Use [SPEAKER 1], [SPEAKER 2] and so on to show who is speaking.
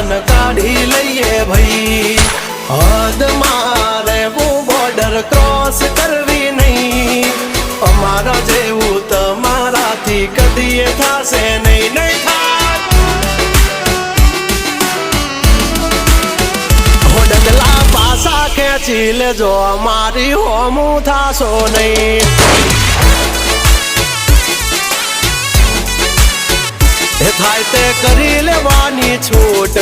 [SPEAKER 1] જાન કાઢી લઈએ ભાઈ હદ મારે હું બોર્ડર ક્રોસ કરવી નહીં અમારા જેવું તમારાથી કદીએ થાશે નહીં નહીં થાય ડગલા પાસા ખેંચી લેજો અમારી હોમું થાશો નહીં થાય તે કરી લેવાની છૂટ